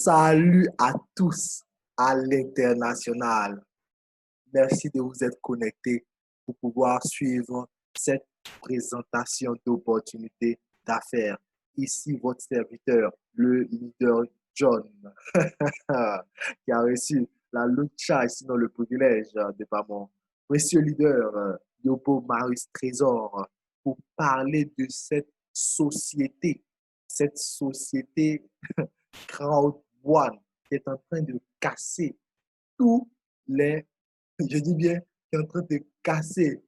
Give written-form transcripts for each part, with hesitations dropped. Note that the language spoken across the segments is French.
Salut à tous à l'international. Merci de vous être connectés pour pouvoir suivre cette présentation d'opportunités d'affaires. Ici, votre serviteur, le leader John, qui a reçu la lucha, sinon le privilège de pas mon monsieur leader Yobo Marius Trésor, pour parler de cette société Crowd One qui est en train de casser tous les, je dis bien, qui est en train de casser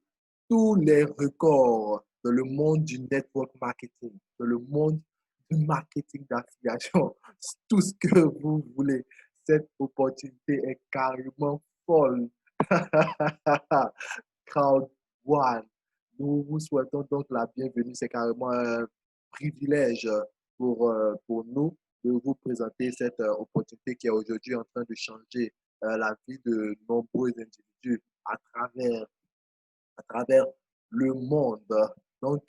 tous les records dans le monde du network marketing, dans le monde du marketing d'affiliation, tout ce que vous voulez. Cette opportunité est carrément folle. Crowd One. Nous vous souhaitons donc la bienvenue. C'est carrément un privilège pour nous de vous présenter cette opportunité qui est aujourd'hui en train de changer la vie de nombreux individus à travers le monde. Donc,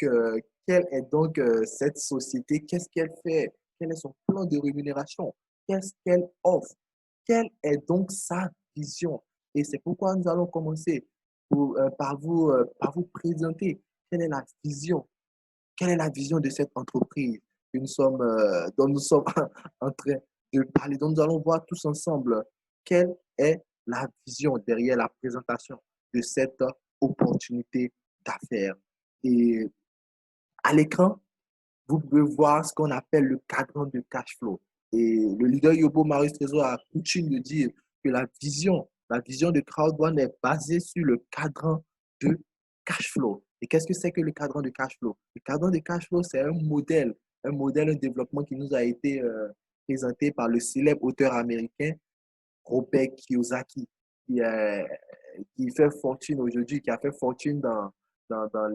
quelle est donc cette société? Qu'est-ce qu'elle fait? Quel est son plan de rémunération? Qu'est-ce qu'elle offre? Quelle est donc sa vision? Et c'est pourquoi nous allons commencer par vous présenter quelle est la vision. Quelle est la vision de cette entreprise dont nous sommes en train de parler, dont nous allons voir tous ensemble quelle est la vision derrière la présentation de cette opportunité d'affaires. Et à l'écran, vous pouvez voir ce qu'on appelle le cadran de cash flow. Et le leader Yobo Marius Trésor a coutume de dire que la vision de Crowd1 est basée sur le cadran de cash flow. Et qu'est-ce que c'est que le cadran de cash flow? Le cadran de cash flow, c'est un développement qui nous a été présenté par le célèbre auteur américain Robert Kiyosaki, qui, est, qui fait fortune aujourd'hui, qui a fait fortune dans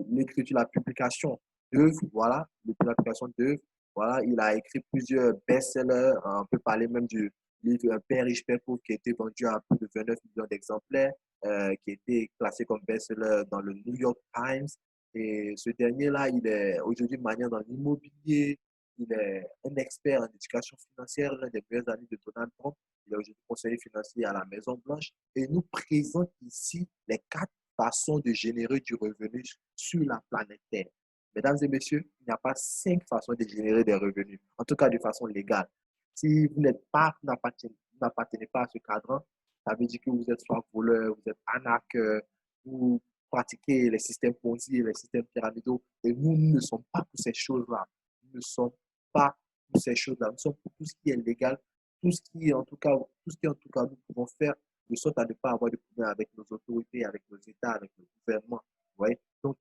l'écriture, la publication d'œuvres, voilà, la publication d'œuvres. Voilà, il a écrit plusieurs best-sellers. On peut parler même du livre Un père riche, père pauvre, qui a été vendu à plus de 29 millions d'exemplaires, qui a été classé comme best-seller dans le New York Times. Et ce dernier-là, il est aujourd'hui maniant dans l'immobilier. Il est un expert en éducation financière, l'un des meilleurs amis de Donald Trump. Il est aujourd'hui conseiller financier à la Maison-Blanche et nous présente ici les 4 façons de générer du revenu sur la planète Terre. Mesdames et messieurs, il n'y a pas 5 façons de générer des revenus, en tout cas de façon légale. Si vous n'appartenez pas à ce cadran, ça veut dire que vous êtes soit voleur, vous êtes arnaqueur, vous pratiquez les systèmes Ponzi, les systèmes pyramidaux. Et nous ne sommes pas pour ces choses-là. Nous ne sommes pas pour ces choses-là. Nous sommes pour tout ce qui est légal, tout ce qui, en tout cas, nous pouvons faire de sorte à ne pas avoir de problème avec nos autorités, avec nos États, avec nos gouvernements. Vous voyez? Donc,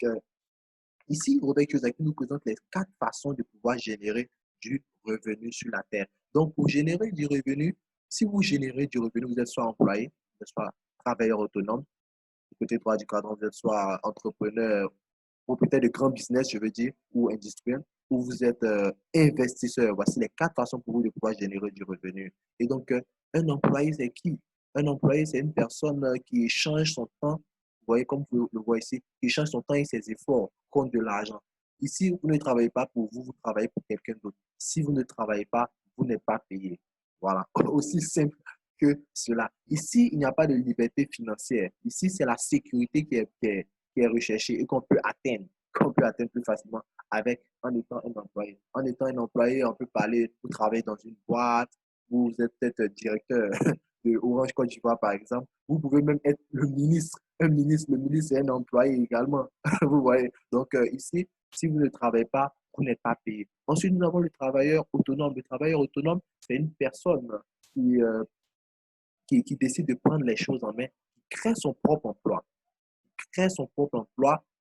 ici, Robert Kiyosaki nous présente les 4 façons de pouvoir générer du revenu sur la Terre. Donc, pour générer du revenu, si vous générez du revenu, vous êtes soit employé, vous êtes soit travailleur autonome, du côté droit du cadre, vous êtes soit entrepreneur, propriétaire de grand business, je veux dire, ou industriel, ou vous êtes investisseur. Voici les 4 façons pour vous de pouvoir générer du revenu. Et donc, un employé, c'est qui? Un employé, c'est une personne qui échange son temps, vous voyez, comme vous le voyez ici, qui échange son temps et ses efforts contre de l'argent. Ici, vous ne travaillez pas pour vous, vous travaillez pour quelqu'un d'autre. Si vous ne travaillez pas, vous n'êtes pas payé. Voilà, aussi simple que cela. Ici, il n'y a pas de liberté financière. Ici, c'est la sécurité qui est recherchée et qu'on peut atteindre plus facilement en étant un employé. En étant un employé, on peut parler, vous travaillez dans une boîte, vous êtes peut-être directeur de Orange Côte d'Ivoire, par exemple. Vous pouvez même être le ministre. Le ministre est un employé également. Vous voyez. Donc, ici, si vous ne travaillez pas, vous n'êtes pas payé. Ensuite, nous avons le travailleur autonome. Le travailleur autonome, c'est une personne qui, euh, qui décide de prendre les choses en main, qui crée son propre emploi,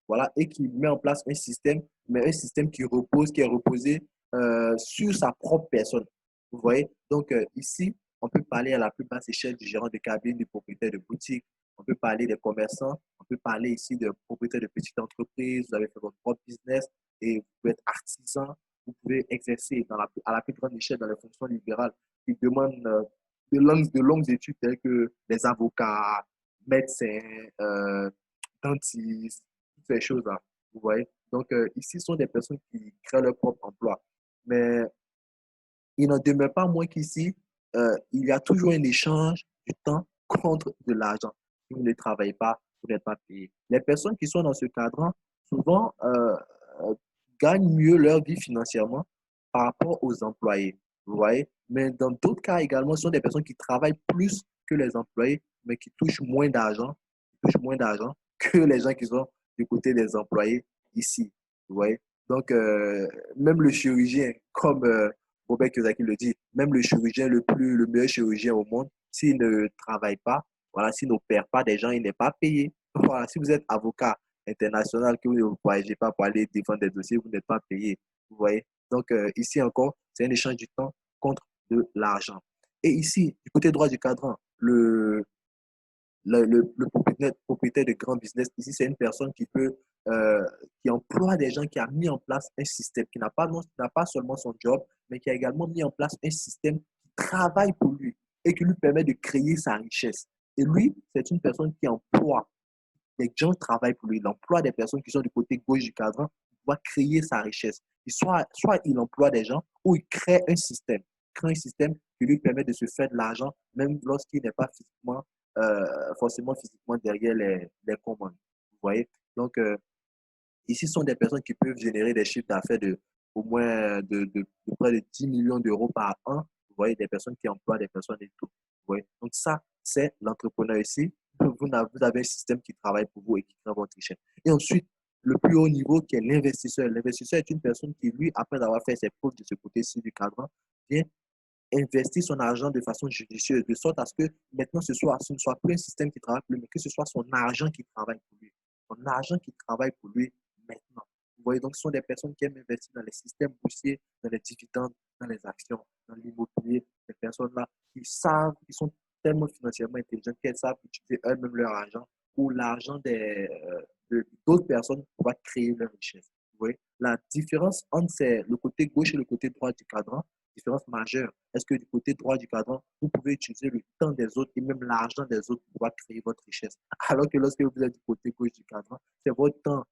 voilà, et qui met en place un système, mais un système qui est reposé sur sa propre personne. Vous voyez? Donc, ici, on peut parler à la plus basse échelle du gérant de cabine, du propriétaire de boutique, on peut parler des commerçants, on peut parler ici de propriétaires de petites entreprises, vous avez fait votre propre business et vous pouvez être artisan, vous pouvez exercer à la plus grande échelle dans les fonctions libérales qui demandent de longues études telles que les avocats, médecins, dentistes, toutes ces choses-là. Vous voyez? Donc, ici, ce sont des personnes qui créent leur propre emploi. Mais il n'en demeure pas moins qu'ici, il y a toujours un échange du temps contre de l'argent. Si vous ne travaillez pas, vous n'êtes pas payé. Les personnes qui sont dans ce cadre, souvent, euh, gagnent mieux leur vie financièrement par rapport aux employés. Vous voyez? Mais dans d'autres cas également, ce sont des personnes qui travaillent plus que les employés, mais qui touchent moins d'argent que les gens qui sont du côté des employés ici. Vous voyez? Donc, même le chirurgien, comme Robert Kiyosaki le dit, même le chirurgien le meilleur chirurgien au monde, s'il ne travaille pas, voilà, s'il n'opère pas des gens, il n'est pas payé. Voilà, si vous êtes avocat international, que vous ne voyagez pas pour aller défendre des dossiers, vous n'êtes pas payé. Vous voyez? Donc, ici encore, c'est un échange du temps contre de l'argent. Et ici, du côté droit du cadran, le propriétaire de grand business, ici, c'est une personne qui emploie des gens, qui a mis en place un système, qui n'a pas seulement son job, mais qui a également mis en place un système qui travaille pour lui et qui lui permet de créer sa richesse. Et lui, c'est une personne qui emploie des gens qui travaillent pour lui. Il emploie des personnes qui sont du côté gauche du cadran pour créer sa richesse. Et soit il emploie des gens ou il crée un système. Il crée un système qui lui permet de se faire de l'argent, même lorsqu'il n'est pas forcément physiquement derrière les commandes. Vous voyez? Donc, ici, ce sont des personnes qui peuvent générer des chiffres d'affaires de au moins de près de 10 millions d'euros par an. Vous voyez, des personnes qui emploient des personnes et tout. Vous voyez? Donc, ça, c'est l'entrepreneur ici. Vous avez un système qui travaille pour vous et qui crée votre richesse. Et ensuite, le plus haut niveau qui est l'investisseur. L'investisseur est une personne qui, lui, après avoir fait ses preuves de ce côté-ci du cadran, vient investir son argent de façon judicieuse, de sorte à ce que maintenant ce ne soit plus un système qui travaille pour lui, mais que ce soit son argent qui travaille pour lui. Son argent qui travaille pour lui maintenant. Vous voyez, donc ce sont des personnes qui aiment investir dans les systèmes boursiers, dans les dividendes, dans les actions, dans l'immobilier. Ces personnes-là qui savent, qui sont tellement financièrement intelligentes qu'elles savent utiliser elles-mêmes leur argent ou l'argent d'autres personnes pour créer leur richesse. Vous voyez, la différence entre le côté gauche et le côté droit du cadran, différence majeure. Est-ce que du côté droit du cadran, vous pouvez utiliser le temps des autres et même l'argent des autres pour pouvoir créer votre richesse? Alors que lorsque vous êtes du côté gauche du cadran, c'est votre temps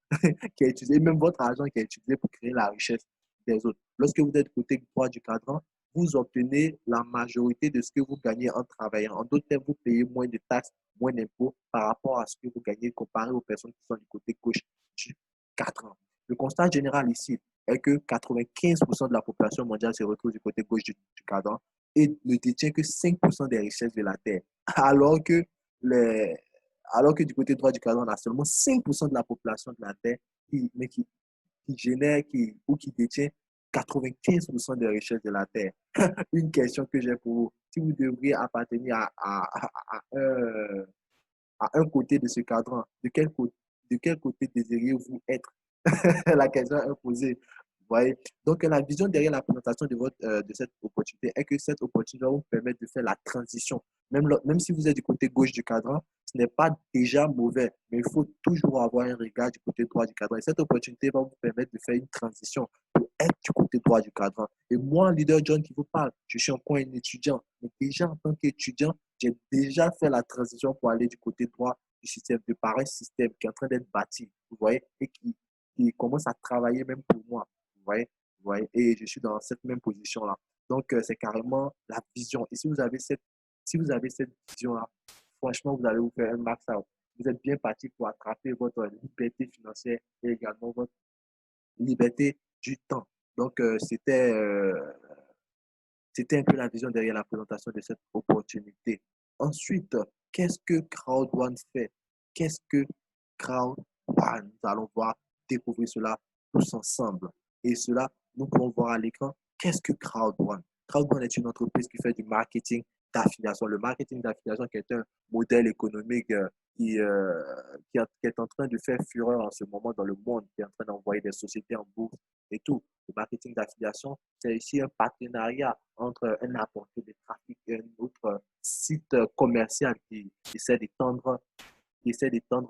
qui est utilisé, et même votre argent qui est utilisé pour créer la richesse des autres. Lorsque vous êtes du côté droit du cadran, vous obtenez la majorité de ce que vous gagnez en travaillant. En d'autres termes, vous payez moins de taxes, moins d'impôts par rapport à ce que vous gagnez comparé aux personnes qui sont du côté gauche du cadran. Le constat général ici est que 95% de la population mondiale se retrouve du côté gauche du cadran et ne détient que 5% des richesses de la Terre. Alors que, les, alors que du côté droit du cadran, on a seulement 5% de la population de la Terre qui génère ou qui détient 95% des richesses de la Terre. Une question que j'ai pour vous. Si vous devriez appartenir à un côté de ce cadran, de quel côté désiriez-vous être? La question est posée. Vous voyez? Donc, la vision derrière la présentation de cette opportunité est que cette opportunité va vous permettre de faire la transition. Même si vous êtes du côté gauche du cadran, ce n'est pas déjà mauvais, mais il faut toujours avoir un regard du côté droit du cadran. Et cette opportunité va vous permettre de faire une transition pour être du côté droit du cadran. Et moi, leader John qui vous parle, je suis encore un étudiant. Mais déjà, en tant qu'étudiant, j'ai déjà fait la transition pour aller du côté droit du système, de par un système qui est en train d'être bâti, vous voyez, et qui commence à travailler même pour moi. Vous voyez, vous voyez, et je suis dans cette même position-là. Donc, c'est carrément la vision. Et si vous avez cette vision-là, franchement, vous allez vous faire un max out. Vous êtes bien parti pour attraper votre liberté financière et également votre liberté du temps. Donc, c'était un peu la vision derrière la présentation de cette opportunité. Ensuite, qu'est-ce que Crowd One fait? Qu'est-ce que Crowd One? Nous allons voir, découvrir cela tous ensemble. Et cela, nous pouvons voir à l'écran, qu'est-ce que Crowd One? Crowd One est une entreprise qui fait du marketing d'affiliation. Le marketing d'affiliation qui est un modèle économique qui est en train de faire fureur en ce moment dans le monde, qui est en train d'envoyer des sociétés en bourse et tout. Le marketing d'affiliation, c'est ici un partenariat entre un apporteur de trafic et un autre site commercial qui essaie d'étendre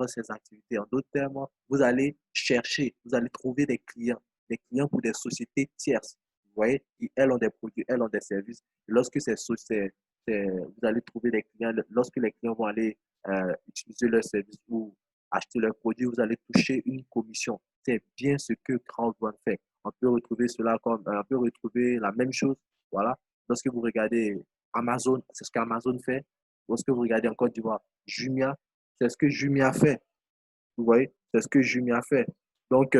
ses activités. En d'autres termes, vous allez chercher, vous allez trouver des clients pour des sociétés tierces. Vous voyez, elles ont des produits, elles ont des services. Et lorsque vous allez trouver des clients, lorsque les clients vont aller utiliser leurs services ou acheter leurs produits, vous allez toucher une commission. C'est bien ce que Crowdone fait. On peut retrouver cela on peut retrouver la même chose. Voilà. Lorsque vous regardez Amazon, c'est ce qu'Amazon fait. Lorsque vous regardez en Côte d'Ivoire, Jumia, c'est ce que Jumia fait. Vous voyez, c'est ce que Jumia fait. Donc,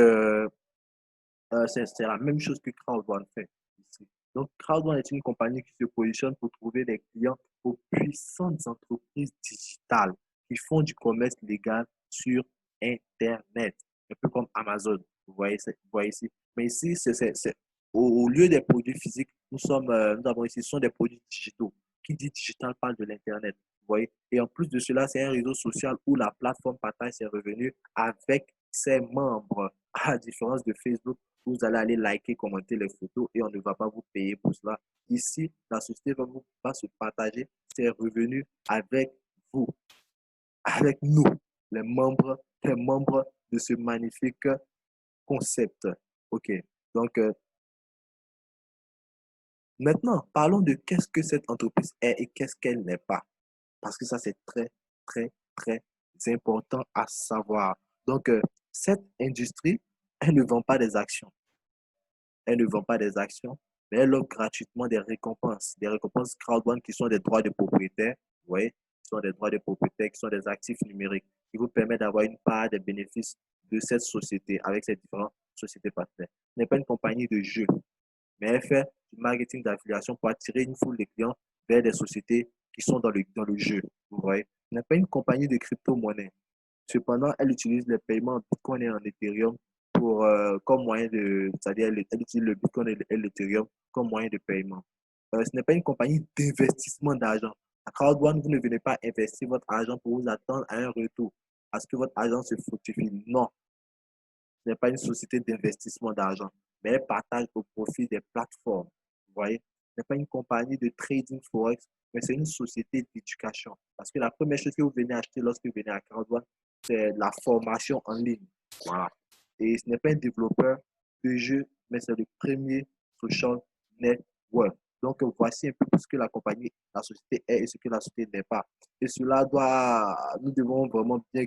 c'est la même chose que Crowd1 fait ici. Donc, Crowd1 est une compagnie qui se positionne pour trouver des clients aux puissantes entreprises digitales qui font du commerce légal sur Internet, un peu comme Amazon. Vous voyez ici. Mais ici, au lieu des produits physiques, nous avons ici, ce sont des produits digitaux. Qui dit digital parle de l'Internet. Vous voyez? Et en plus de cela, c'est un réseau social où la plateforme partage ses revenus avec ses membres, à la différence de Facebook vous allez aller liker, commenter les photos et on ne va pas vous payer pour cela. Ici, la société va se partager ses revenus avec vous, avec nous, les membres de ce magnifique concept. OK. Donc, maintenant, parlons de qu'est-ce que cette entreprise est et qu'est-ce qu'elle n'est pas. Parce que ça, c'est très, très, très important à savoir. Donc, cette industrie, elle ne vend pas des actions. Elle ne vend pas des actions, mais elle offre gratuitement des récompenses crowdfunding qui sont des droits de propriétaire, vous voyez, qui sont des droits de propriétaire, qui sont des actifs numériques, qui vous permettent d'avoir une part des bénéfices de cette société avec ces différentes sociétés partenaires. Ce n'est pas une compagnie de jeux, mais elle fait du marketing d'affiliation pour attirer une foule de clients vers des sociétés qui sont dans le jeu, vous voyez. Ce n'est pas une compagnie de crypto-monnaie. Cependant, elle utilise les paiements en Bitcoin et en Ethereum comme moyen de, c'est-à-dire elle utilise le Bitcoin et l'Ethereum comme moyen de paiement. Ce n'est pas une compagnie d'investissement d'argent. À Crowd1, vous ne venez pas investir votre argent pour vous attendre à un retour, à ce que votre argent se fructifie. Non, ce n'est pas une société d'investissement d'argent, mais elle partage au profit des plateformes. Vous voyez, ce n'est pas une compagnie de trading forex, mais c'est une société d'éducation. Parce que la première chose que vous venez acheter lorsque vous venez à Crowd1, c'est la formation en ligne. Voilà. Et ce n'est pas un développeur de jeu, mais c'est le premier social network. Donc, voici un peu ce que la compagnie, la société est et ce que la société n'est pas. Et nous devons vraiment bien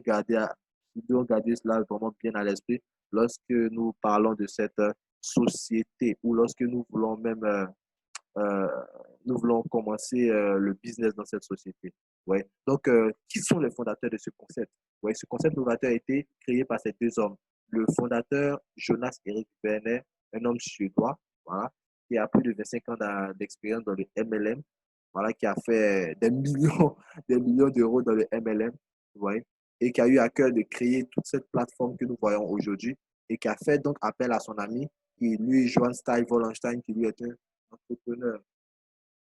nous devons garder cela vraiment bien à l'esprit lorsque nous parlons de cette société ou lorsque euh, nous voulons commencer le business dans cette société. Ouais. Donc, qui sont les fondateurs de ce concept? Ouais, ce concept novateur a été créé par ces deux hommes. Le fondateur, Jonas Erik Werner, un homme suédois, voilà, qui a plus de 25 ans d'expérience dans le MLM, voilà, qui a fait des millions d'euros dans le MLM, ouais, et qui a eu à cœur de créer toute cette plateforme que nous voyons aujourd'hui et qui a fait donc appel à son ami, qui lui, Johan Stein Wallenstein, qui lui est un entrepreneur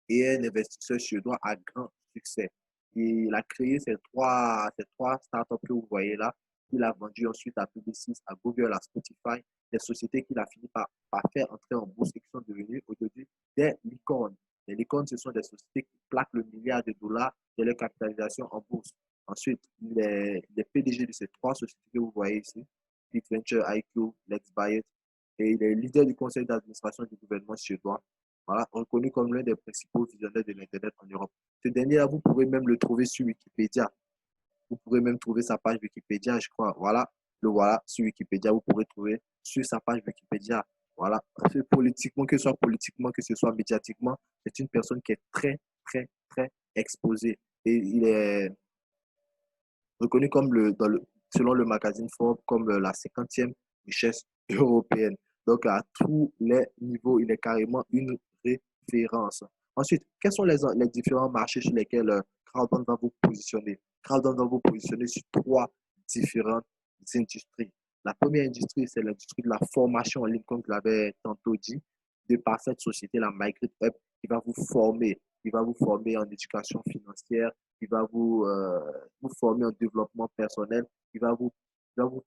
et un investisseur suédois à grand succès. Et il a créé ces trois startups que vous voyez là. Il a vendu ensuite à Publicis, à Google, à Spotify, des sociétés qu'il a fini par faire entrer en bourse et qui sont devenues aujourd'hui des licornes. Les licornes, ce sont des sociétés qui plaquent le milliard de dollars de leur capitalisation en bourse. Ensuite, les PDG de ces trois sociétés que vous voyez ici, BitVenture, IQ, Let's Buy It, et il est leader du conseil d'administration du gouvernement suédois, voilà, reconnu comme l'un des principaux visionnaires de l'Internet en Europe. Ce dernier-là, vous pouvez même le trouver sur Wikipédia. Vous pourrez même trouver sa page Wikipédia, je crois. Voilà, le voilà sur Wikipédia. Vous pourrez trouver sur sa page Wikipédia. Voilà, politiquement, que ce soit médiatiquement, c'est une personne qui est très, très, très exposée. Et il est reconnu comme selon le magazine Forbes comme la 50e richesse européenne. Donc, à tous les niveaux, il est carrément une référence. Ensuite, quels sont les différents marchés sur lesquels Crowdfund va vous positionner? Crowdfund va vous positionner sur trois différentes industries. La première industrie, c'est l'industrie de la formation en ligne, comme je l'avais tantôt dit, de par cette société, la Migrate Web, qui va vous former en éducation financière, qui va vous former en développement personnel, qui va vous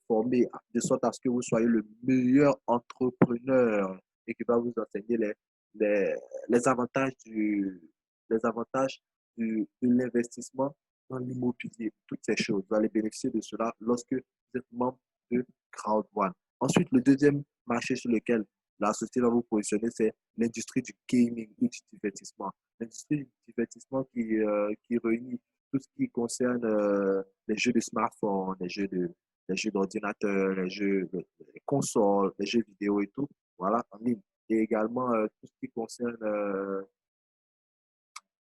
former de sorte à ce que vous soyez le meilleur entrepreneur et qui va vous enseigner les, les avantages, les avantages de l'investissement dans l'immobilier, toutes ces choses. Vous allez bénéficier de cela lorsque vous êtes membre de Crowd1. Ensuite, le deuxième marché sur lequel la société va vous positionner, c'est l'industrie du gaming ou du divertissement. L'industrie du divertissement qui réunit tout ce qui concerne les jeux de smartphone, les jeux d'ordinateur, les consoles, les jeux vidéo et tout, voilà, en ligne. Et également tout ce qui concerne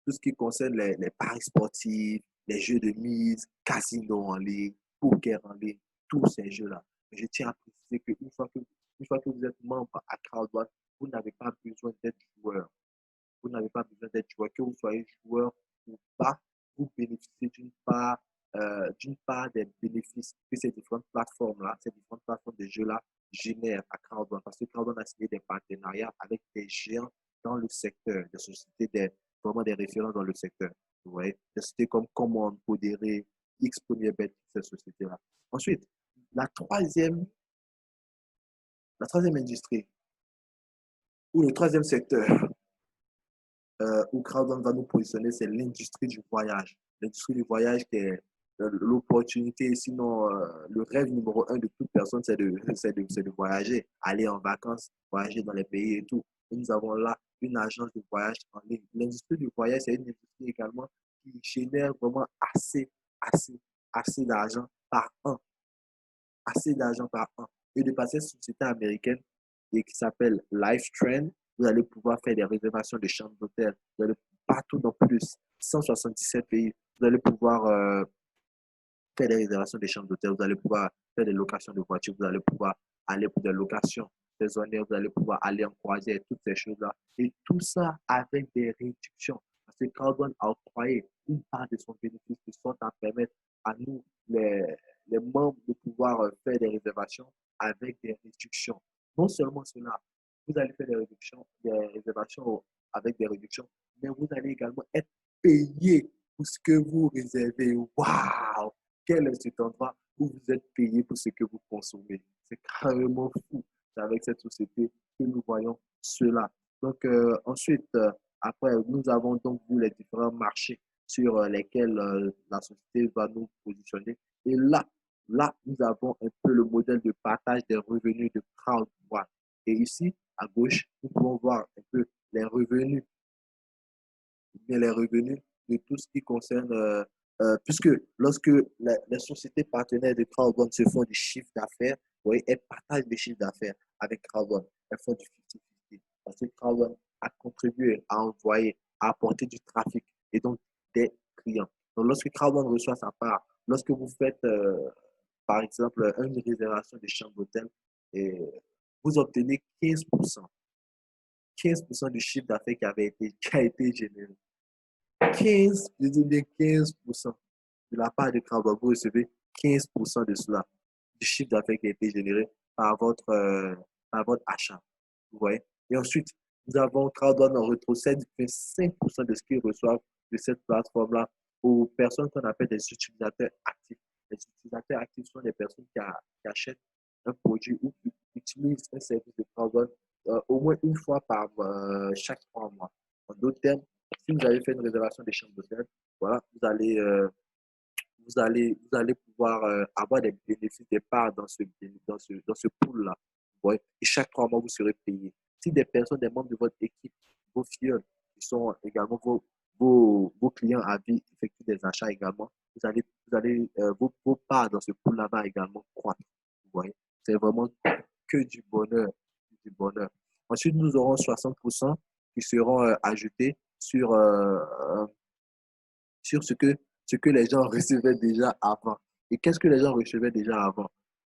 tout ce qui concerne les paris sportifs, les jeux de mise, casino en ligne, poker en ligne, tous ces jeux-là. Je tiens à préciser une fois que vous êtes membre à CrowdOne, vous n'avez pas besoin d'être joueur. Vous n'avez pas besoin d'être joueur. Que vous soyez joueur ou pas, vous bénéficiez d'une part des bénéfices que ces différentes plateformes-là, ces différentes plateformes de jeux-là génèrent à CrowdOne. Parce que CrowdOne a signé des partenariats avec des géants dans le secteur, des sociétés, vraiment des référents dans le secteur. Vous voyez, des sociétés comme Command, Podere, Xponibet, ces sociétés-là. Ensuite, la troisième, la troisième industrie, ou le troisième secteur, où CrowdOne va nous positionner, c'est l'industrie du voyage. L'industrie du voyage qui est l'opportunité, sinon le rêve numéro un de toute personne, c'est de voyager, aller en vacances, voyager dans les pays et tout. Et nous avons là une agence de voyage en ligne. L'industrie du voyage, c'est une industrie également qui génère vraiment assez, assez d'argent par an. Assez d'argent par an. Et de passer cette société américaine et qui s'appelle LifeTrend, vous allez pouvoir faire des réservations de chambres d'hôtel. Vous allez partout dans plus de 177 pays. Vous allez pouvoir faire des réservations de chambres d'hôtel. Vous allez pouvoir faire des locations de voitures. Vous allez pouvoir aller pour des locations saisonnières. Vous allez pouvoir aller en croisière, toutes ces choses-là. Et tout ça avec des réductions. Parce que CrowdOne a octroyé une part de son bénéfice de sorte à permettre à nous, les membres, de pouvoir faire des réservations avec des réductions. Non seulement cela, vous allez faire des réservations avec des réductions, mais vous allez également être payé pour ce que vous réservez. Waouh! Quel est cet endroit où vous êtes payé pour ce que vous consommez? C'est carrément fou. C'est avec cette société que nous voyons cela. Donc, ensuite, après, nous avons donc vu les différents marchés sur lesquels la société va nous positionner. Et là, nous avons un peu le modèle de partage des revenus de CrowdOne. Et ici, à gauche, nous pouvons voir un peu les revenus de tout ce qui concerne, puisque lorsque les sociétés partenaires de CrowdOne se font du chiffre d'affaires, oui, elles partagent les chiffres d'affaires avec CrowdOne. Elles font du 50-50 parce que CrowdOne a contribué à envoyer, à apporter du trafic et donc des clients. Donc, lorsque CrowdOne reçoit sa part, lorsque vous faites, par exemple, une réservation de chambre d'hôtel, et vous obtenez 15% du chiffre d'affaires qui a été généré. 15, je dis bien 15% de la part de CrowdOne, vous recevez 15% de cela, du chiffre d'affaires qui a été généré par votre achat. Vous voyez? Et ensuite, nous avons CrowdOne en rétrocède 5% de ce qu'ils reçoivent de cette plateforme-là aux personnes qu'on appelle des utilisateurs actifs. Les utilisateurs actifs sont des personnes qui achètent un produit ou qui utilisent un service de CrowdOne au moins une fois par chaque 3 mois. En d'autres termes, si vous avez fait une réservation des chambres d'hôtel, voilà, vous allez pouvoir avoir des bénéfices, des parts dans ce pool-là. Ouais. Et chaque 3 mois, vous serez payé. Si des personnes, des membres de votre équipe, vos filles, qui sont également vos clients à vie, effectuent des achats également, vos parts dans ce pool-là va également croître. Vous voyez, c'est vraiment que du bonheur. Du bonheur. Ensuite, nous aurons 60% qui seront ajoutés sur ce que les gens recevaient déjà avant. Et qu'est-ce que les gens recevaient déjà avant?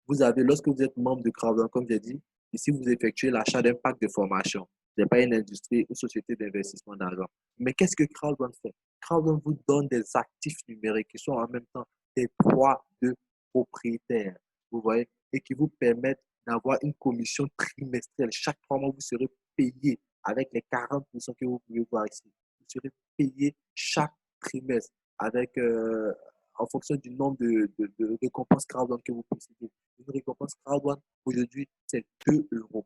Vous avez, lorsque vous êtes membre de CrowdOne, comme j'ai dit, ici, vous effectuez l'achat d'un pack de formation. Ce n'est pas une industrie, une société d'investissement d'argent. Mais qu'est-ce que CrowdOne fait? CrowdOne vous donne des actifs numériques qui sont en même temps des droits de propriétaire. Vous voyez? Et qui vous permettent d'avoir une commission trimestrielle. Chaque 3 mois, vous serez payé avec les 40% que vous pouvez voir ici. Vous serez payé chaque trimestre avec, en fonction du nombre de récompenses CrowdOne que vous possédez. Une récompense CrowdOne, aujourd'hui, c'est 2 euros.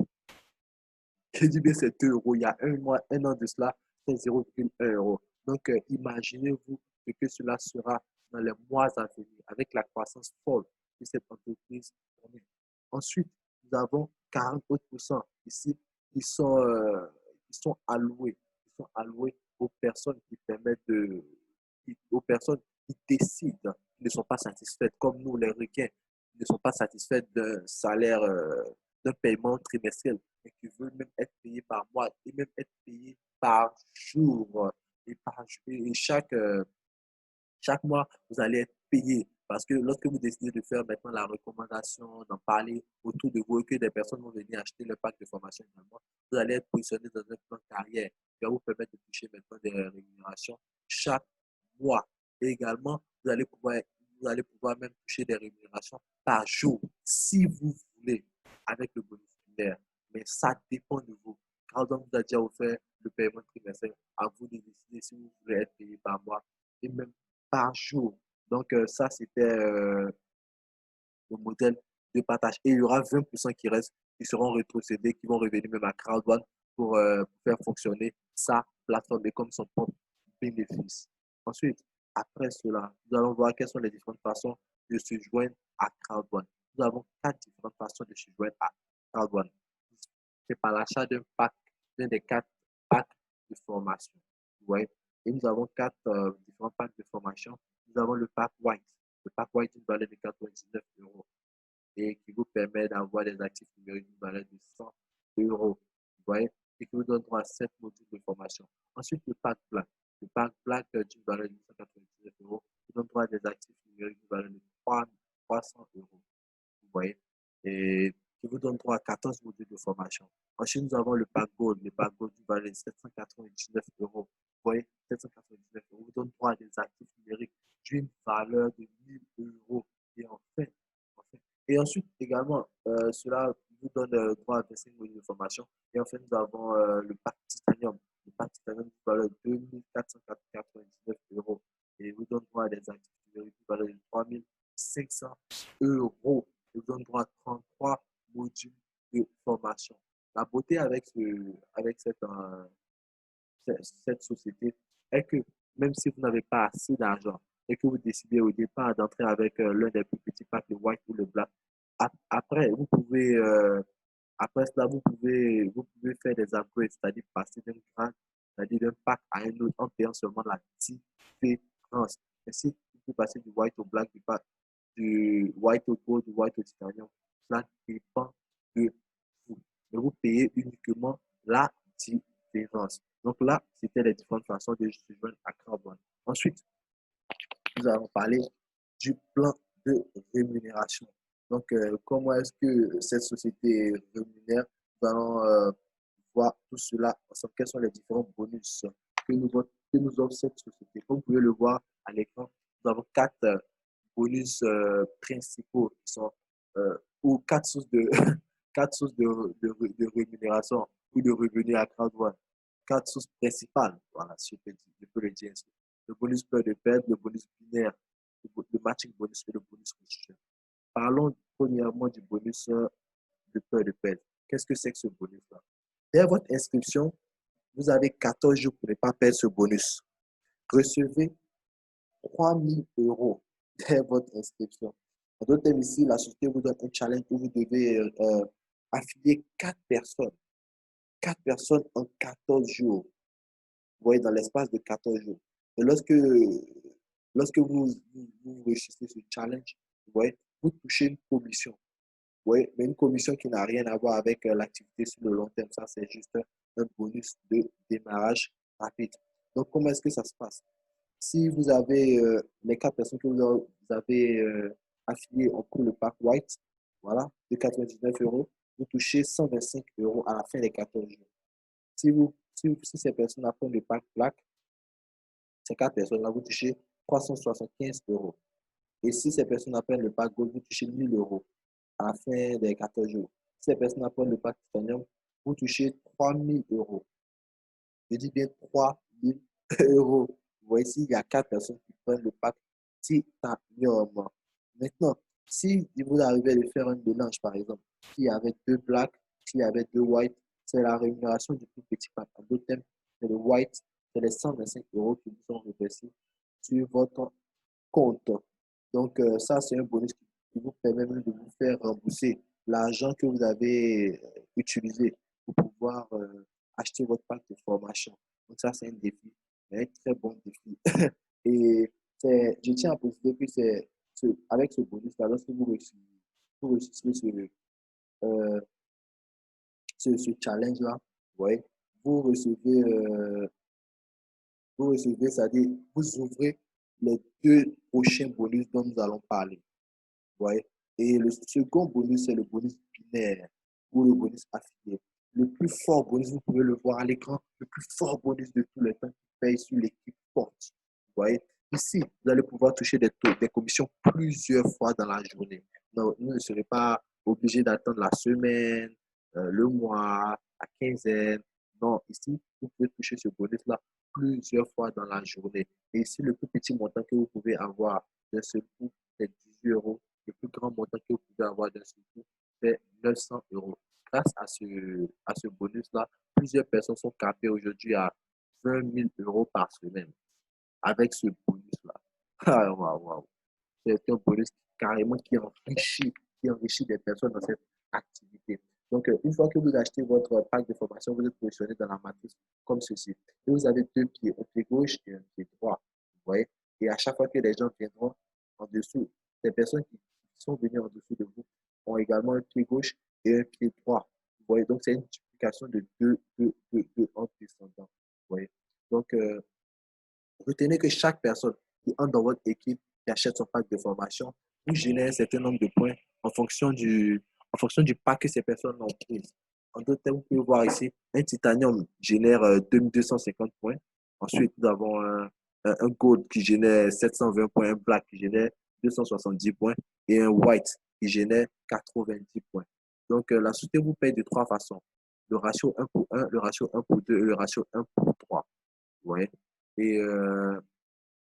Je dis bien c'est 2 euros. Il y a un an de cela, c'est 0,1 euros. Donc, imaginez-vous ce que cela sera dans les mois à venir avec la croissance folle que cette entreprise connaît. Ensuite, nous avons 40 autres pourcents ici qui sont alloués. Qui sont alloués aux personnes qui permettent aux personnes qui décident, qui ne sont pas satisfaites, comme nous, les requins, qui ne sont pas satisfaites d'un salaire, d'un paiement trimestriel, et qui veulent même être payés par mois et même être payés par jour. et chaque mois, vous allez être payé. Parce que lorsque vous décidez de faire maintenant la recommandation, d'en parler autour de vous et que des personnes vont venir acheter le pack de formation également, vous allez être positionné dans un plan de carrière qui va vous permettre de toucher maintenant des rémunérations chaque mois. Et également, vous allez pouvoir même toucher des rémunérations par jour si vous voulez avec le bonus filaire. Mais ça dépend de vous. Quand on vous a déjà offert le paiement trimestriel, à vous de décider si vous voulez être payé par mois et même par jour. Donc, ça, c'était le modèle de partage. Et il y aura 20% qui restent, qui seront rétrocédés, qui vont revenir même à Crowdone pour faire fonctionner sa plateforme et comme son propre bénéfice. Ensuite, après cela, nous allons voir quelles sont les différentes façons de se joindre à Crowdone. Nous avons 4 différentes façons de se joindre à Crowdone. C'est par l'achat d'un pack, d'un des 4 packs de formation. Vous voyez? Et nous avons 4 différents packs de formation. Nous avons le pack White. Le pack White, une valeur de 99 € et qui vous permet d'avoir des actifs numériques d'une valeur de 100 €. Vous voyez? Et qui vous donne droit à 7 modules de formation. Ensuite, le pack Black. Le pack Black d'une valeur de 199 € vous donne droit à des actifs numériques d'une valeur de 300 €. Vous voyez? Et qui vous donne droit à 14 modules de formation. Ensuite, nous avons le pack Gold. Le pack Gold, du valeur de 799 €. Vous voyez? 799 € vous donne droit à des actifs numériques d'une valeur de 1000 €. Et enfin, et ensuite, également, cela vous donne droit à 25 modules de formation. Et enfin, nous avons le pack Titanium. Le pack Titanium, du valeur de 2499 € et vous donne droit à des actifs numériques d'une valeur de 3500 € vous donne droit à 33 modules de formation. La beauté avec cette société est que même si vous n'avez pas assez d'argent et que vous décidez au départ d'entrer avec l'un des plus petits packs, le white ou le black, après, après cela, vous pouvez faire des upgrades, c'est-à-dire passer d'un grade, c'est-à-dire d'un pack à un autre en payant seulement la différence. Ainsi, vous pouvez passer du white au black, du white au gold, du white au titanium. Cela dépend de vous. Mais vous payez uniquement la différence. Donc là, c'était les différentes façons de se joindre à Carbone. Ensuite, nous allons parler du plan de rémunération. Donc, comment est-ce que cette société rémunère? Nous allons voir tout cela ensemble. Quels sont les différents bonus que nous offre cette société? Comme vous pouvez le voir à l'écran, nous avons 4 bonus principaux qui sont ou 4 sources de, 4 sources de rémunération ou de revenus à Crowdone. 4 sources principales, voilà, si je peux le dire ainsi. Le bonus peur de perdre, le bonus binaire, le matching bonus et le bonus restriction. Parlons premièrement du bonus de peur de perdre. Qu'est-ce que c'est que ce bonus-là? Dès votre inscription, vous avez 14 jours pour ne pas perdre ce bonus. Recevez 3 000 € dès votre inscription. En d'autres termes, ici, la société vous donne un challenge où vous devez affilier 4 personnes. 4 personnes en 14 jours. Vous voyez, dans l'espace de 14 jours. Et lorsque vous réussissez ce challenge, vous voyez, vous touchez une commission. Vous voyez, mais une commission qui n'a rien à voir avec l'activité sur le long terme. Ça, c'est juste un bonus de démarrage rapide. Donc, comment est-ce que ça se passe? Si vous avez les 4 personnes que vous avez affiliées ont pris le pack white, voilà, de 99 €, vous touchez 125 € à la fin des 14 jours. Si ces personnes apprennent le pack black, ces 4 personnes-là, vous touchez 375 €. Et si ces personnes apprennent le pack gold, vous touchez 1000 € à la fin des 14 jours. Si ces personnes apprennent le pack titanium, vous touchez 3000 €. Je dis bien 3000 €. Vous voyez ici, il y a 4 personnes qui prennent le pack titanium. Maintenant, si vous arrivez à faire un mélange, par exemple, s'il y avait 2 blacks, s'il y avait 2 whites, c'est la rémunération du plus petit pack. En d'autres termes, c'est le white, c'est les 125 € qui vous sont reversés sur votre compte. Donc, ça, c'est un bonus qui vous permet même de vous faire rembourser l'argent que vous avez utilisé pour pouvoir acheter votre pack de formation. Donc, ça, c'est un défi, un très bon défi. Et je tiens à préciser que avec ce bonus-là, lorsque vous réussissez euh, ce challenge-là, ouais, vous recevez vous recevez, c'est-à-dire vous ouvrez les deux prochains bonus dont nous allons parler. Vous voyez? Et le second bonus, c'est le bonus binaire ou le bonus affilié. Le plus fort bonus, vous pouvez le voir à l'écran, le plus fort bonus de tous les temps qui paye sur l'équipe forte. Vous voyez? Ici, vous allez pouvoir toucher des commissions plusieurs fois dans la journée. Donc, vous ne serez pas obligé d'attendre la semaine, le mois, la quinzaine. Non, ici, vous pouvez toucher ce bonus-là plusieurs fois dans la journée. Et ici, le plus petit montant que vous pouvez avoir d'un seul coup, c'est 18 euros. Le plus grand montant que vous pouvez avoir d'un seul coup, c'est 900 euros. Grâce à ce bonus-là, plusieurs personnes sont capées aujourd'hui à 20 000 euros par semaine avec ce bonus-là. Ah, waouh, waouh. C'est un bonus carrément qui enrichit des personnes dans cette activité. Donc, une fois que vous achetez votre pack de formation, vous êtes positionné dans la matrice comme ceci. Et vous avez deux pieds, un pied gauche et un pied droit. Vous voyez? Et à chaque fois que les gens viendront en dessous, les personnes qui sont venues en dessous de vous ont également un pied gauche et un pied droit. Vous voyez? Donc, c'est une multiplication de deux en descendant. Vous voyez? Donc, retenez que chaque personne qui entre dans votre équipe, qui achète son pack de formation, vous génère un certain nombre de points en fonction du pack que ces personnes ont pris. En d'autres termes, vous pouvez voir ici, un titanium génère 2250 points. Ensuite, nous avons un gold qui génère 720 points, un black qui génère 270 points et un white qui génère 90 points. Donc, la société vous paye de trois façons. Le ratio 1 pour 1, le ratio 1 pour 2 et le ratio 1 pour 3. Vous voyez? Et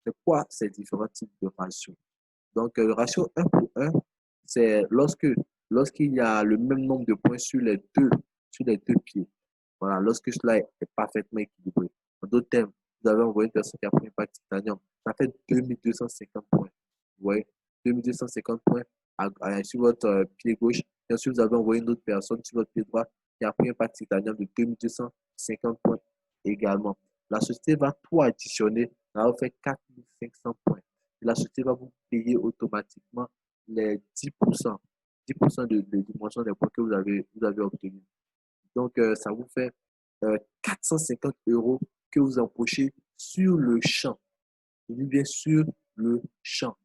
c'est quoi ces différents types de ratios? Donc, le ratio 1 pour 1, c'est lorsqu'il y a le même nombre de points sur les deux pieds. Voilà, lorsque cela est parfaitement équilibré. En d'autres termes, vous avez envoyé une personne qui a pris un pack titanium. Ça fait 2250 points. Vous voyez, 2250 points sur votre pied gauche. Et ensuite, vous avez envoyé une autre personne sur votre pied droit qui a pris un pack titanium de 2250 points également. La société va tout additionner. Ça va faire 4500 points. Et la société va vous payer automatiquement les 10%, 10% du montant des points que vous avez obtenus. Donc, ça vous fait 450 euros que vous empochez sur le champ. Je dis bien sur le champ.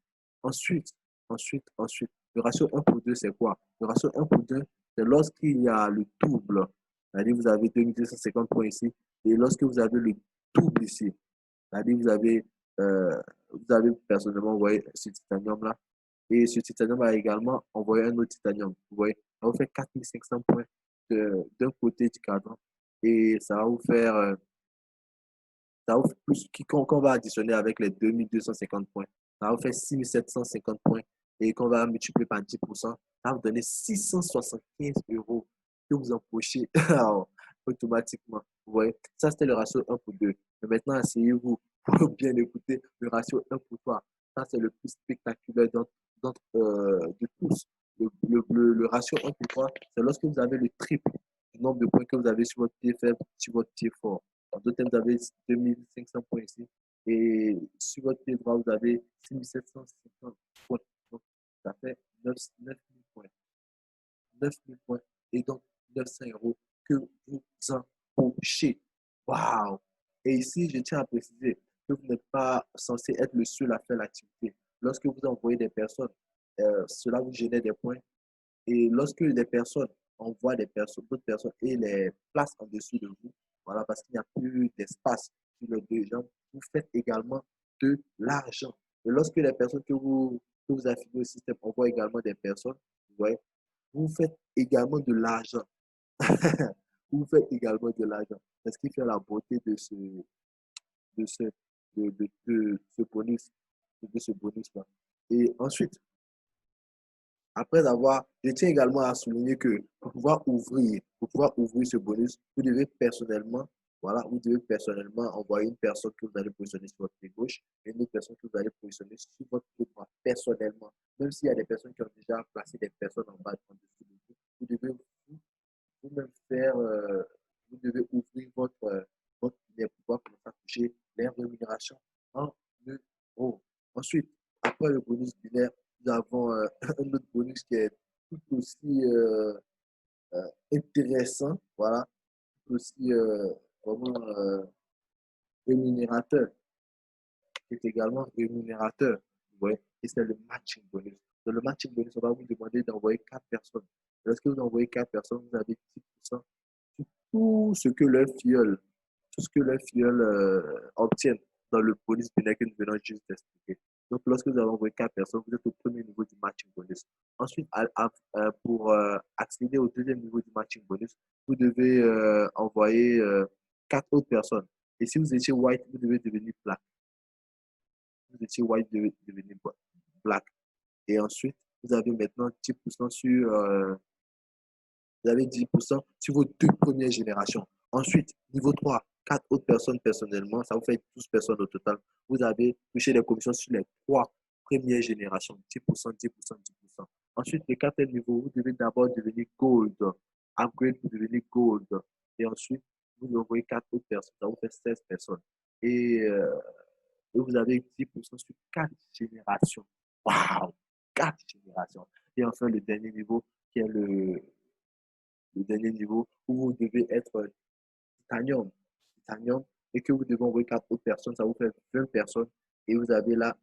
Ensuite, le ratio 1 pour 2, c'est quoi? Le ratio 1 pour 2, c'est lorsqu'il y a le double. C'est-à-dire, vous avez 2250 points ici. Et lorsque vous avez le double ici, c'est-à-dire, vous avez personnellement envoyé ce titanium-là. Et ce titanium a également envoyé un autre titanium. Vous voyez, ça vous fait 4500 points d'un côté du cadran. Et ça va vous faire plus qu'on va additionner avec les 2250 points. Ça va vous faire 6750 points. Et qu'on va multiplier par 10%, ça va vous donner 675 euros que vous empochez automatiquement. Vous voyez, ça c'était le ratio 1 pour 2. Mais maintenant, asseyez-vous pour bien écouter le ratio 1 pour 3. Ça, c'est le plus spectaculaire de tous. Le ratio 1 pour 3, c'est lorsque vous avez le triple du nombre de points que vous avez sur votre pied faible, sur votre pied fort. En d'autres termes, vous avez 2500 points ici. Et sur votre pied droit, vous avez 6750 points. Donc, ça fait 9000 points. 9000 points. Et donc, 900 euros que vous empochez. Waouh! Et ici, je tiens à préciser que vous n'êtes pas censé être le seul à faire l'activité. Lorsque vous envoyez des personnes, cela vous génère des points. Et lorsque des personnes envoient d'autres personnes et les placent en dessous de vous, voilà, parce qu'il n'y a plus d'espace sur les deux jambes, vous faites également de l'argent. Et lorsque les personnes que vous affiliez au système envoient également des personnes, vous voyez, vous faites également de l'argent. Vous faites également de l'argent. C'est ce qui fait la beauté de ce, de ce bonus, de ce bonus-là. Et ensuite, après avoir, je tiens également à souligner que pour pouvoir ouvrir ce bonus, vous devez personnellement, voilà, vous devez personnellement envoyer une personne que vous allez positionner sur votre pied gauche et une autre personne que vous allez positionner sur votre pied droit, personnellement. Même s'il y a des personnes qui ont déjà placé des personnes en bas en dessous de vous, vous devez vous-même vous devez ouvrir votre filet pour pouvoir commencer à toucher les rémunérations en euros. Ensuite, après le bonus binaire, nous avons un autre bonus qui est tout aussi intéressant, voilà, tout aussi vraiment rémunérateur, qui est également rémunérateur. Vous voyez? Et c'est le matching bonus. Dans le matching bonus, on va vous demander d'envoyer 4 personnes. Lorsque vous envoyez 4 personnes, vous avez 10% sur tout ce que leur filleul, tout ce que leurs filleuls obtiennent dans le bonus binaire que nous venons juste d'expliquer. Donc, lorsque vous avez envoyé 4 personnes, vous êtes au premier niveau du matching bonus. Ensuite, pour accéder au deuxième niveau du matching bonus, vous devez envoyer 4 autres personnes. Et si vous étiez white, vous devez devenir black. Vous étiez white, vous devez devenir black. Et ensuite, vous avez maintenant 10% sur, vous avez 10% sur vos 2 premières générations. Ensuite, niveau 3, 4 autres personnes personnellement, ça vous fait 12 personnes au total. Vous avez touché les commissions sur les 3 premières générations, 10%, 10%, 10%. Ensuite, le quatrième niveau, vous devez d'abord devenir gold, upgrade pour devenir gold. Et ensuite, vous envoyez 4 autres personnes, ça vous fait 16 personnes. Et, euh, et vous avez 10% sur 4 générations. Waouh! 4 générations. Et enfin, le dernier niveau, qui est le dernier niveau où vous devez être titanium, titanium et que vous devez envoyer 4 autres personnes, ça vous fait 20 personnes et vous avez là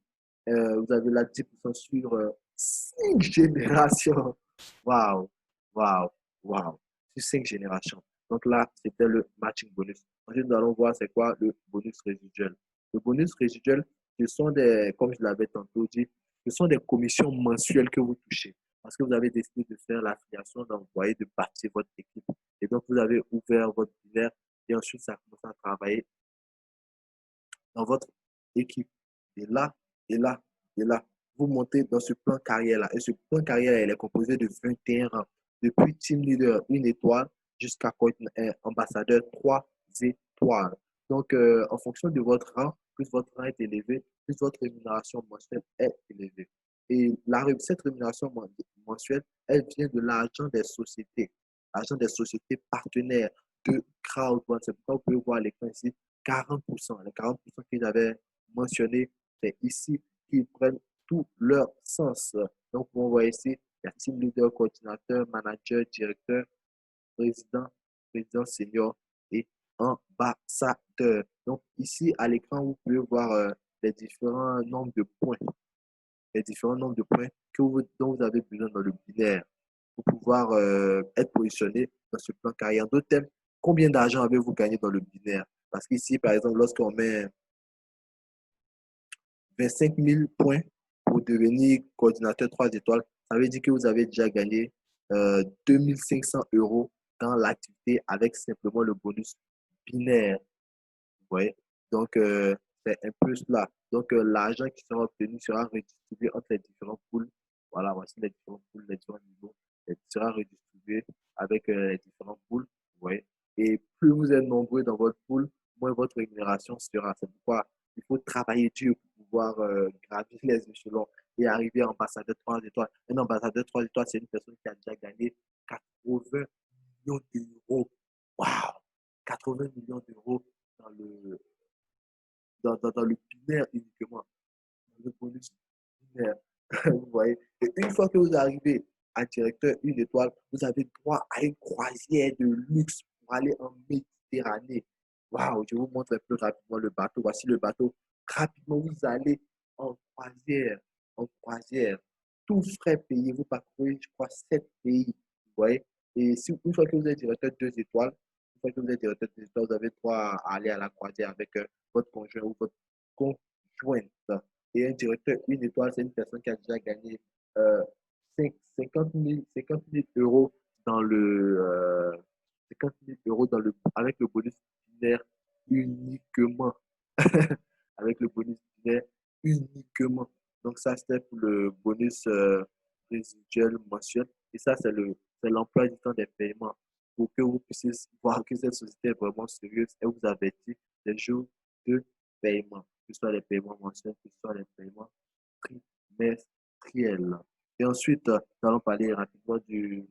10% sur 5 générations. Waouh, waouh, waouh, sur 5 générations. Donc là, c'était le matching bonus. Ensuite, nous allons voir c'est quoi le bonus résiduel. Le bonus résiduel, ce sont des, comme je l'avais tantôt dit, ce sont des commissions mensuelles que vous touchez parce que vous avez décidé de faire l'affiliation, d'envoyer, de bâtir votre équipe. Et donc, vous avez ouvert votre binaire et ensuite, ça commence à travailler dans votre équipe. Et là, et là, et là, vous montez dans ce plan carrière-là. Et ce plan carrière, il est composé de 21 rangs. Depuis team leader, 1 étoile, jusqu'à ambassadeur, 3 étoiles. Donc, en fonction de votre rang, plus votre rang est élevé, plus votre rémunération mensuelle est élevée. Et cette rémunération mensuelle, elle vient de l'argent des sociétés, l'argent des sociétés partenaires de Crowdone. C'est pourquoi vous pouvez voir l'écran ici, 40%. Les 40% qu'ils avaient mentionné, c'est ici qu'ils prennent tout leur sens. Donc, vous voyez ici, il y a team leader, coordinateur, manager, directeur, président, président senior et ambassadeur. Donc, ici, à l'écran, vous pouvez voir les différents nombres de points, les différents nombres de points dont vous avez besoin dans le binaire pour pouvoir être positionné dans ce plan carrière. D'autres thèmes, combien d'argent avez-vous gagné dans le binaire? Parce qu'ici, par exemple, lorsqu'on met 25 000 points pour devenir coordinateur 3 étoiles, ça veut dire que vous avez déjà gagné 2 500 euros dans l'activité avec simplement le bonus binaire. Vous voyez? Donc, c'est un peu cela. Donc, l'argent qui sera obtenu sera redistribué entre les différents pools. Voilà, voici les différents pools, les différents niveaux. Il sera redistribué avec les différents pools. Vous voyez? Et plus vous êtes nombreux dans votre pool, moins votre rémunération sera. C'est pourquoi il faut travailler dur pour pouvoir gravir les échelons et arriver à ambassadeur 3 étoiles. Un ambassadeur 3 étoiles, c'est une personne qui a déjà gagné 80 millions d'euros. Waouh! 80 millions d'euros dans dans le binaire uniquement, dans le bonus binaire. Vous voyez? Et une fois que vous arrivez à directeur 1 étoile, vous avez droit à une croisière de luxe pour aller en Méditerranée. Waouh, je vous montre un peu rapidement le bateau. Voici le bateau. Rapidement, vous allez en croisière. En croisière. Tout frais payé. Vous parcourez, je crois, 7 pays. Vous voyez? Et si, une fois que vous êtes directeur 2 étoiles, une fois que vous êtes directeur 2 étoiles, vous avez droit à aller à la croisière avec votre conjoint ou votre conjointe. Et un directeur 1 étoile, c'est une personne qui a déjà gagné euh, 50 000 euros dans le 50 000 euros avec le bonus binaire uniquement. Avec le bonus binaire uniquement. Donc ça, c'était pour le bonus résiduel mensuel. Et ça, c'est l'emploi du temps des paiements pour que vous puissiez voir que cette société est vraiment sérieuse et vous avertit des jours de paiement, que ce soit les paiements mensuels, que ce soit les paiements trimestriels. Et ensuite, nous allons parler rapidement du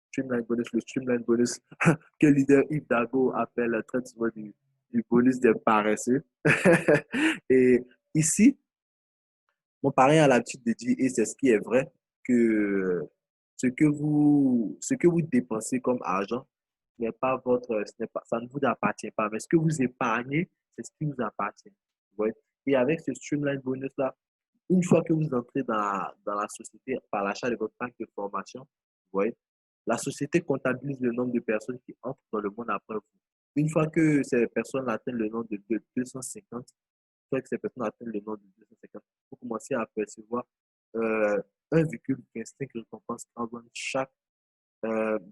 Streamline Bonus, le Streamline Bonus que le leader Yves Dago appelle très souvent du bonus des paresseux. Et ici, mon parrain a l'habitude de dire, et c'est ce qui est vrai, que ce que vous dépensez comme argent n'est pas votre, ce n'est pas, ça ne vous appartient pas. Mais ce que vous épargnez, c'est ce qui vous appartient. Vous voyez? Et avec ce streamline bonus-là, une fois que vous entrez dans la société par l'achat de votre pack de formation, vous voyez, la société comptabilise le nombre de personnes qui entrent dans le monde après vous. Une fois que ces personnes atteignent le nombre de 250, une fois que ces personnes atteignent le nombre de 250, vous commencez à percevoir 1,25 récompense carbone chaque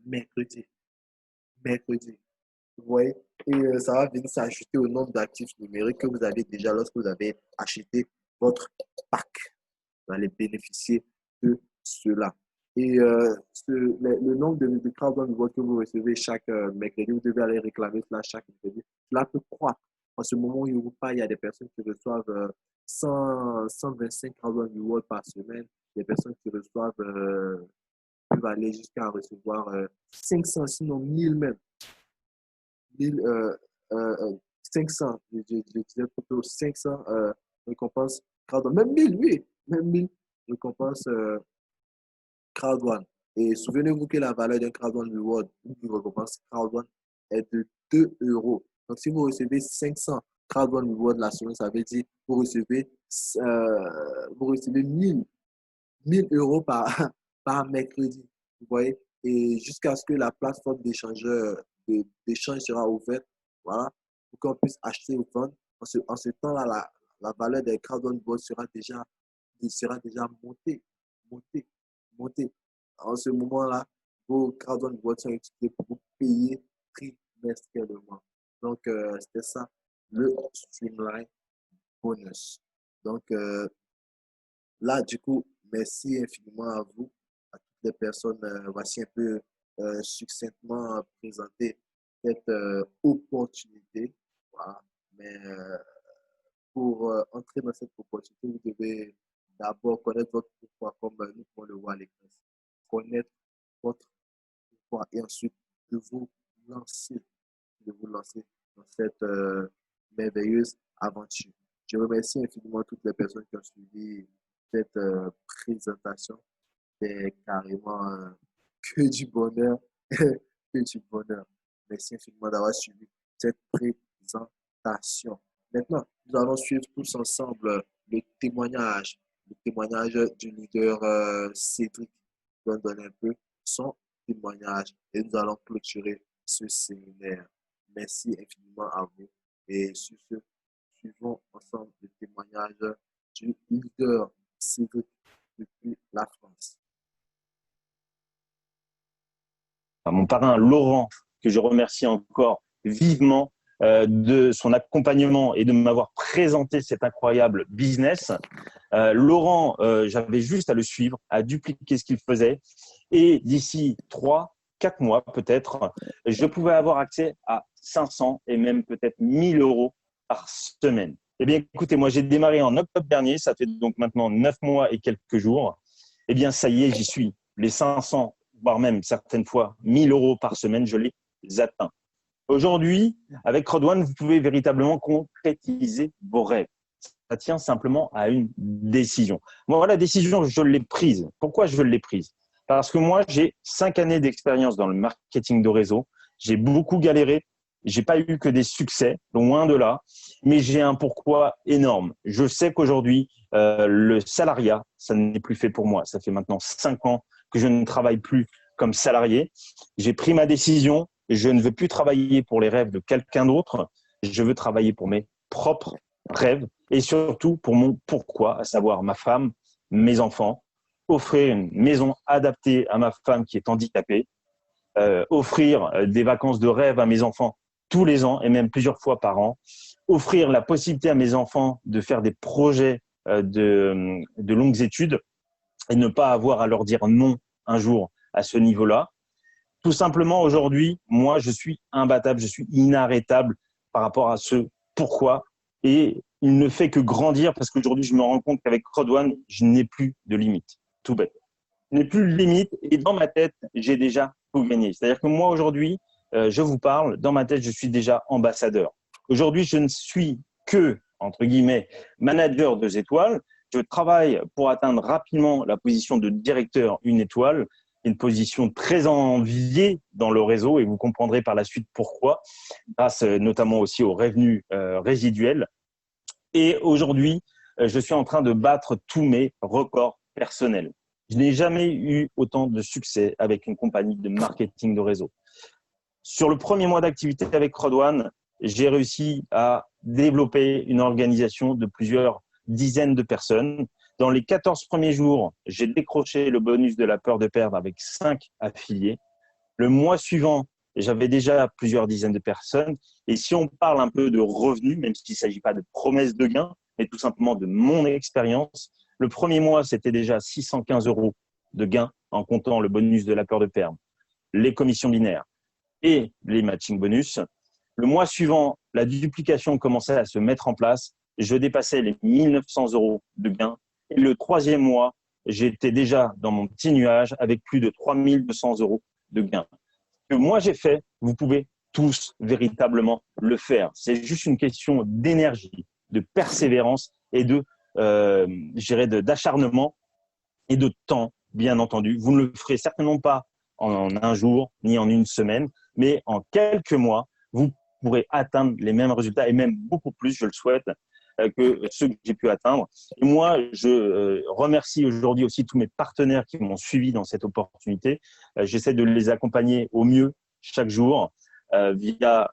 mercredi. Mercredi. Vous voyez? Et ça va venir s'ajouter au nombre d'actifs numériques que vous avez déjà lorsque vous avez acheté votre pack. Vous allez bénéficier de cela. Et le nombre de carbone rewards que vous recevez chaque mercredi, vous devez aller réclamer cela chaque mercredi. Cela peut croître. En ce moment où il y a des personnes qui reçoivent 125 carbone rewards par semaine. Des personnes qui reçoivent, peuvent aller jusqu'à recevoir 500, sinon 1000 même. 1000, 500, je disais plutôt 500 récompenses crowd. Même 1000, oui, même 1000 récompenses crowd one. Et souvenez-vous que la valeur d'un crowd one reward ou d'une récompense crowd one est de 2 euros. Donc, si vous recevez 500 crowd one reward la semaine, ça veut dire que vous recevez 1000 euros par mercredi. Vous voyez? Et jusqu'à ce que la plateforme d'échange sera ouverte, voilà, pour qu'on puisse acheter ou vendre. En ce temps-là, la valeur des crowd boards sera déjà montée, montée, montée. En ce moment-là, vos crowd boards sont utilisés pour vous payer trimestriellement. Donc, c'était ça, le Streamline bonus. Donc, là, du coup, merci infiniment à vous, à toutes les personnes. Voici un peu succinctement présenter cette opportunité. Voilà. Mais pour entrer dans cette opportunité, vous devez d'abord connaître votre pourquoi, comme nous pouvons le voir à l'écran. Connaître votre pourquoi et ensuite de vous lancer, dans cette merveilleuse aventure. Je remercie infiniment toutes les personnes qui ont suivi cette présentation. C'est carrément que du bonheur, que du bonheur. Merci infiniment d'avoir suivi cette présentation. Maintenant, nous allons suivre tous ensemble le témoignage du leader Cédric, qui va donner un peu son témoignage et nous allons clôturer ce séminaire. Merci infiniment à vous. Et sur ce, suivons ensemble le témoignage du leader Cédric depuis la France. À mon parrain Laurent, que je remercie encore vivement de son accompagnement et de m'avoir présenté cet incroyable business. Laurent, j'avais juste à le suivre, à dupliquer ce qu'il faisait. Et d'ici 3-4 mois peut-être, je pouvais avoir accès à 500 et même peut-être 1000 euros par semaine. Eh bien, écoutez, moi, j'ai démarré en octobre dernier. Ça fait donc maintenant 9 mois et quelques jours. Eh bien, ça y est, j'y suis. Les 500, voire même certaines fois 1000 euros par semaine, je les atteins. Aujourd'hui, avec Crowd1, vous pouvez véritablement concrétiser vos rêves. Ça tient simplement à une décision. Moi, la décision, je l'ai prise. Pourquoi je l'ai prise? Parce que moi, j'ai 5 années d'expérience dans le marketing de réseau. J'ai beaucoup galéré. J'ai pas eu que des succès, loin de là. Mais j'ai un pourquoi énorme. Je sais qu'aujourd'hui, le salariat, ça n'est plus fait pour moi. Ça fait maintenant 5 ans que je ne travaille plus comme salarié. J'ai pris ma décision. Je ne veux plus travailler pour les rêves de quelqu'un d'autre. Je veux travailler pour mes propres rêves et surtout pour mon pourquoi, à savoir ma femme, mes enfants, offrir une maison adaptée à ma femme qui est handicapée, offrir des vacances de rêve à mes enfants tous les ans et même plusieurs fois par an, offrir la possibilité à mes enfants de faire des projets de longues études et ne pas avoir à leur dire non un jour à ce niveau-là. Tout simplement, aujourd'hui, moi, je suis imbattable, je suis inarrêtable par rapport à ce pourquoi. Et il ne fait que grandir parce qu'aujourd'hui, je me rends compte qu'avec Crowd1, je n'ai plus de limite. Tout bête. Je n'ai plus de limite et dans ma tête, j'ai déjà tout gagné. C'est-à-dire que moi, aujourd'hui, je vous parle, dans ma tête, je suis déjà ambassadeur. Aujourd'hui, je ne suis que, entre guillemets, manager 2 étoiles. Je travaille pour atteindre rapidement la position de directeur 1 étoile. une position très enviée dans le réseau et vous comprendrez par la suite pourquoi, grâce notamment aussi aux revenus résiduels. Et aujourd'hui, je suis en train de battre tous mes records personnels. Je n'ai jamais eu autant de succès avec une compagnie de marketing de réseau. Sur le premier mois d'activité avec Crowd1, j'ai réussi à développer une organisation de plusieurs dizaines de personnes. Dans les 14 premiers jours, j'ai décroché le bonus de la peur de perdre avec 5 affiliés. Le mois suivant, j'avais déjà plusieurs dizaines de personnes. Et si on parle un peu de revenus, même s'il ne s'agit pas de promesses de gains, mais tout simplement de mon expérience, le premier mois, c'était déjà 615 € de gains en comptant le bonus de la peur de perdre, les commissions binaires et les matching bonus. Le mois suivant, la duplication commençait à se mettre en place. Je dépassais les 1 900 € de gains. Et le troisième mois, j'étais déjà dans mon petit nuage avec plus de 3 200 € de gains. Ce que moi j'ai fait, vous pouvez tous véritablement le faire. C'est juste une question d'énergie, de persévérance et d'acharnement et de temps, bien entendu. Vous ne le ferez certainement pas en un jour ni en une semaine, mais en quelques mois, vous pourrez atteindre les mêmes résultats et même beaucoup plus, je le souhaite, que ceux que j'ai pu atteindre. Et moi, je remercie aujourd'hui aussi tous mes partenaires qui m'ont suivi dans cette opportunité. J'essaie de les accompagner au mieux chaque jour via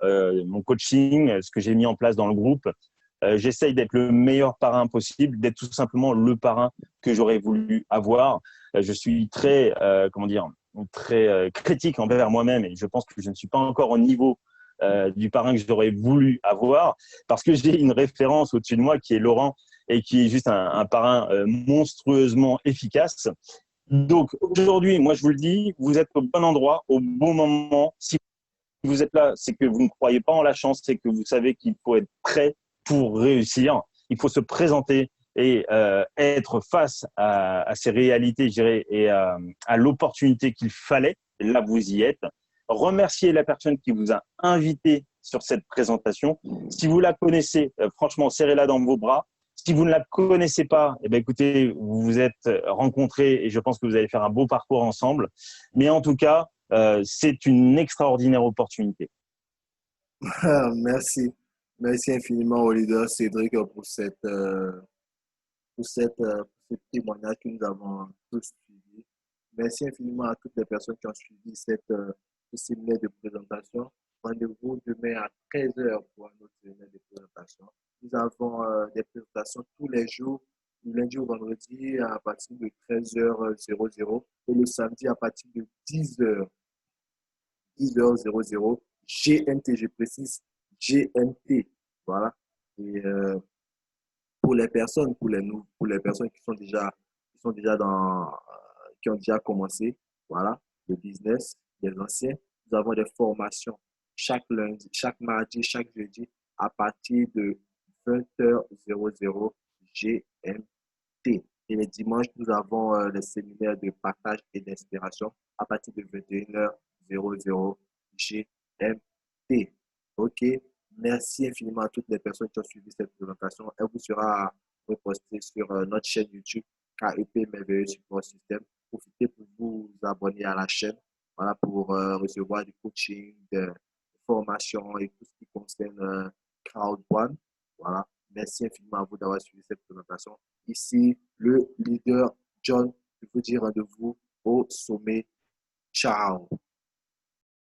mon coaching, ce que j'ai mis en place dans le groupe. J'essaye d'être le meilleur parrain possible, d'être tout simplement le parrain que j'aurais voulu avoir. Je suis très, très critique envers moi-même et je pense que je ne suis pas encore au niveau du parrain que j'aurais voulu avoir parce que j'ai une référence au-dessus de moi qui est Laurent et qui est juste un parrain monstrueusement efficace. Donc aujourd'hui, moi je vous le dis, vous êtes au bon endroit, au bon moment. Si vous êtes là, c'est que vous ne croyez pas en la chance, c'est que vous savez qu'il faut être prêt pour réussir. Il faut se présenter et être face à ces réalités, je dirais, et à l'opportunité qu'il fallait. Et là, vous y êtes. Remerciez la personne qui vous a invité sur cette présentation. Si vous la connaissez, franchement, serrez-la dans vos bras. Si vous ne la connaissez pas, eh bien, écoutez, vous vous êtes rencontrés et je pense que vous allez faire un beau parcours ensemble. Mais en tout cas, c'est une extraordinaire opportunité. Merci. Merci infiniment au leader Cédric pour ce témoignage que nous avons tous suivi. Merci infiniment à toutes les personnes qui ont suivi ce séminaire de présentation. Rendez-vous demain à 13h pour un autre séminaire de présentation. Nous avons des présentations tous les jours, du lundi au vendredi à partir de 13h00 et le samedi à partir de 10h00 GMT, je précise GMT. Voilà. Et pour les personnes, pour les personnes qui sont déjà qui ont déjà commencé, voilà, le business, les anciens, nous avons des formations chaque lundi, chaque mardi, chaque jeudi à partir de 20h00 GMT. Et les dimanches, nous avons les séminaires de partage et d'inspiration à partir de 21h00 GMT. OK. Merci infiniment à toutes les personnes qui ont suivi cette présentation. Elle vous sera repostée sur notre chaîne YouTube KEP Merveilleux Support System. Profitez pour vous abonner à la chaîne, voilà, pour recevoir du coaching, des formations et tout ce qui concerne Crowd1. Voilà. Merci infiniment à vous d'avoir suivi cette présentation. Ici, le leader John, je vous dis rendez-vous au sommet. Ciao.